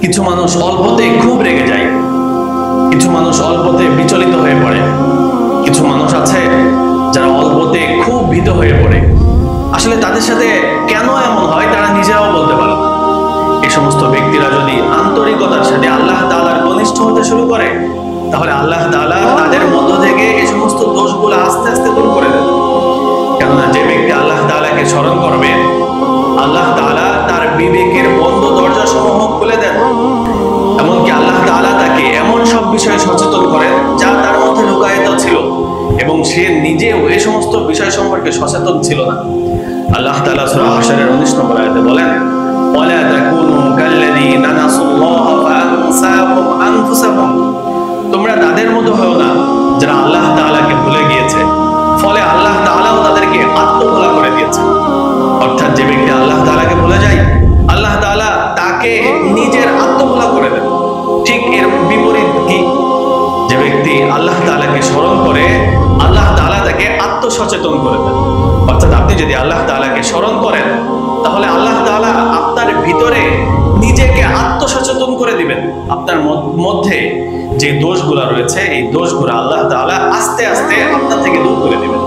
কিছু মানুষ অল্পতে খুব রেগে যায়, কিছু মানুষ অল্পতে বিচলিত হয়ে পড়ে, কিছু মানুষ আছে যারা অল্পতে খুব ভীত হয়ে পড়ে। আসলে তাদের সাথে কেন এমন হয় তারা নিজেরাও বলতে পারে না। এই সমস্ত ব্যক্তিরা যদি আন্তরিকতার সাথে আল্লাহ তাআলার ঘনিষ্ঠ হতে শুরু করে, তাহলে আল্লাহ তাআলা তাদের মধ্য থেকে এই সমস্ত দোষগুলো আস্তে আস্তে দূর করে দেন। কেননা যে ব্যক্তি আল্লাহ তাআলাকে স্মরণ করবে, আল্লাহ তাআলা তার বিবেকের বন্ধ দরজা সমূহ খুলে দেন। এমনকি আল্লাহ তাআলা তাকে এমন সব বিষয়ে সচেতন করেন যা তার মধ্যে লুকায়িত ছিল এবং সে নিজেও এই সমস্ত বিষয় সম্পর্কে সচেতন ছিল না। আল্লাহ তাআলা সূরা হাশরের 19 নম্বর আয়াতে বলেন, ওয়ালা তাকুনু কাল্লাযীনা নাসুল্লাহা ফাআনসাহুম আনফুসাহুম, তোমরা তাদের মতো হও না যারা আল্লাহ তাআলাকে ভুলে গিয়েছে, ফলে আল্লাহ তাআলাও তাদেরকে আত্মভোলা করে দিয়েছে। অর্থাৎ যে ব্যক্তি আল্লাহ তাআলাকে ভুলে যায়, আল্লাহ তাআলা তাকে নিজের আত্মভোলা করে দেন। ঠিক এর বিপরীত কি? যে ব্যক্তি আল্লাহ তাআলাকে স্মরণ করে, আল্লাহ তাআলা তাকে আত্মসচেতন করে দেন। অর্থাৎ আপনি যদি আল্লাহ তাআলাকে স্মরণ করেন, তাহলে আল্লাহ তাআলা আপনার ভিতরে নিজেকে আত্মসচেতন করে দিবেন। আপনার মধ্যে যে দোষগুলো রয়েছে, এই দোষগুলো আল্লাহ তাআলা আস্তে আস্তে আপনার থেকে দূর করে দিবেন।